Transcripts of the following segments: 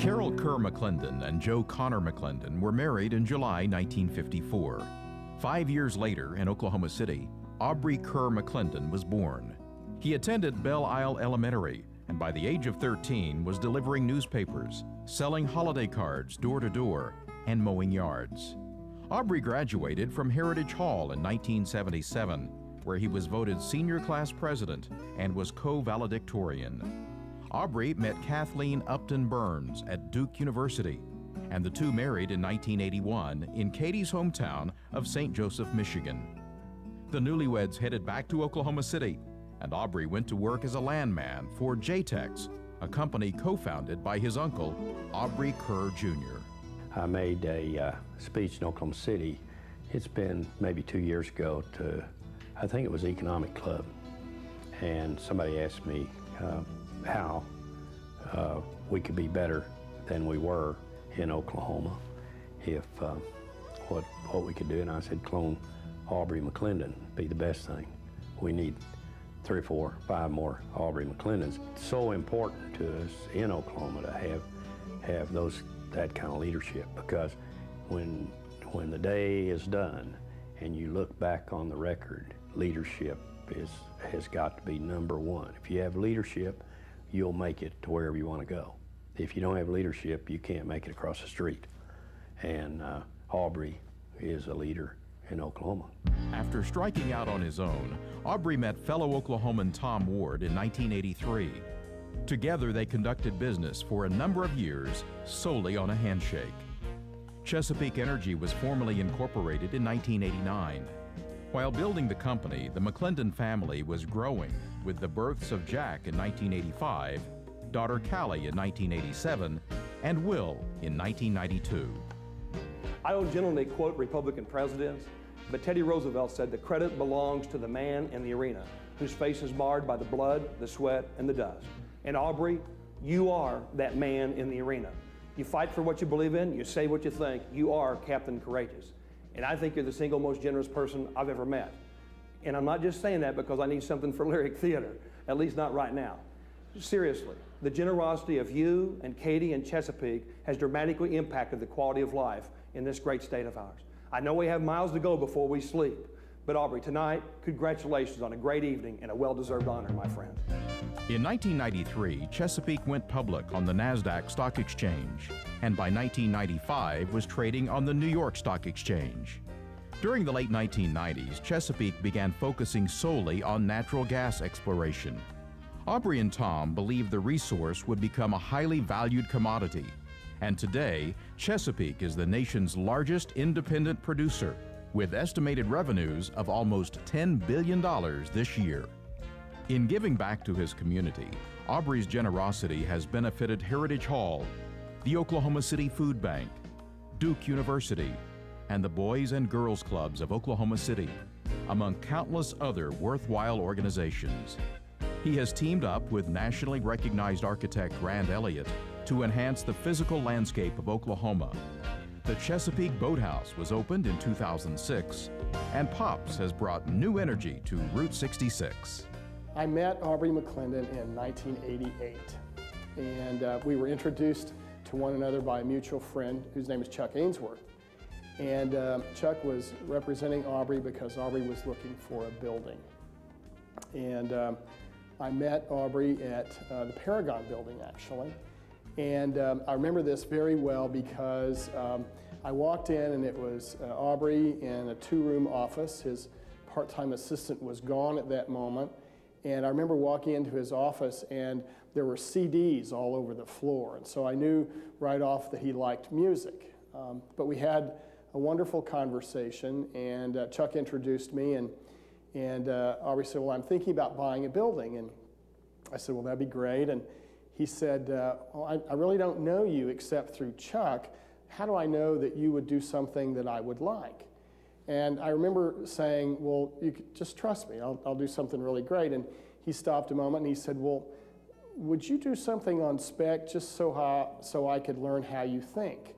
Carol Kerr McClendon and Joe Connor McClendon were married in July 1954. 5 years later, in Oklahoma City, Aubrey Kerr McClendon was born. He attended Belle Isle Elementary, and by the age of 13 was delivering newspapers, selling holiday cards door to door, and mowing yards. Aubrey graduated from Heritage Hall in 1977, where he was voted senior class president and was co-valedictorian. Aubrey met Kathleen Upton Burns at Duke University, and the two married in 1981 in Katie's hometown of St. Joseph, Michigan. The newlyweds headed back to Oklahoma City, and Aubrey went to work as a landman for J-Tex, a company co-founded by his uncle, Aubrey Kerr Jr. I made a speech in Oklahoma City. It's been maybe 2 years ago to, I think it was Economic Club, and somebody asked me how we could be better than we were in Oklahoma, if what we could do, and I said clone Aubrey McClendon, be the best thing. We need 3 or 4, 5 more Aubrey McClendons. It's so important to us in Oklahoma to have that kind of leadership, because when the day is done and you look back on the record, leadership has got to be number one. If you have leadership, you'll make it to wherever you want to go. If you don't have leadership, you can't make it across the street. And Aubrey is a leader in Oklahoma. After striking out on his own, Aubrey met fellow Oklahoman Tom Ward in 1983. Together, they conducted business for a number of years solely on a handshake. Chesapeake Energy was formally incorporated in 1989. While building the company, the McClendon family was growing with the births of Jack in 1985, daughter Callie in 1987, and Will in 1992. I don't generally quote Republican presidents, but Teddy Roosevelt said the credit belongs to the man in the arena whose face is marred by the blood, the sweat, and the dust. And Aubrey, you are that man in the arena. You fight for what you believe in, you say what you think, you are Captain Courageous. And I think you're the single most generous person I've ever met. And I'm not just saying that because I need something for lyric theater, at least not right now. Seriously, the generosity of you and Katie and Chesapeake has dramatically impacted the quality of life in this great state of ours. I know we have miles to go before we sleep, but Aubrey, tonight, congratulations on a great evening and a well-deserved honor, my friend. In 1993, Chesapeake went public on the NASDAQ Stock Exchange, and by 1995 was trading on the New York Stock Exchange. During the late 1990s, Chesapeake began focusing solely on natural gas exploration. Aubrey and Tom believed the resource would become a highly valued commodity, and today, Chesapeake is the nation's largest independent producer, with estimated revenues of almost $10 billion this year. In giving back to his community, Aubrey's generosity has benefited Heritage Hall, the Oklahoma City Food Bank, Duke University, and the Boys and Girls Clubs of Oklahoma City, among countless other worthwhile organizations. He has teamed up with nationally recognized architect Grant Elliott to enhance the physical landscape of Oklahoma. The Chesapeake Boathouse was opened in 2006, and Pops has brought new energy to Route 66. I met Aubrey McClendon in 1988, and we were introduced to one another by a mutual friend whose name is Chuck Ainsworth. And Chuck was representing Aubrey because Aubrey was looking for a building. And I met Aubrey at the Paragon building, actually. And I remember this very well because I walked in and it was Aubrey in a 2-room office. His part-time assistant was gone at that moment. And I remember walking into his office and there were CDs all over the floor. And so I knew right off that he liked music. But we had a wonderful conversation, and Chuck introduced me, and Aubrey said, well, I'm thinking about buying a building. And I said, well, that'd be great. And he said, well, I really don't know you except through Chuck. How do I know that you would do something that I would like? And I remember saying, well, you could just trust me. I'll do something really great. And he stopped a moment and he said, well, would you do something on spec just so I could learn how you think?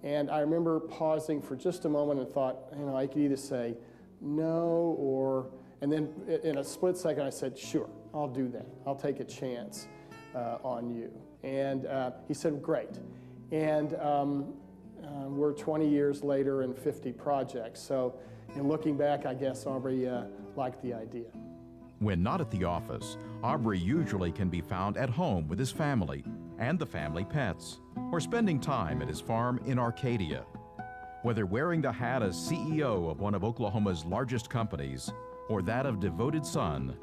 And I remember pausing for just a moment and thought, I could either say no and then in a split second I said, sure, I'll do that. I'll take a chance. on you. And he said, great. And we're 20 years later and 50 projects. So in looking back, I guess Aubrey liked the idea. When not at the office, Aubrey usually can be found at home with his family and the family pets, or spending time at his farm in Arcadia. Whether wearing the hat as CEO of one of Oklahoma's largest companies or that of devoted son,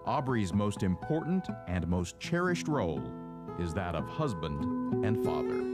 Aubrey's most important and most cherished role is that of husband and father.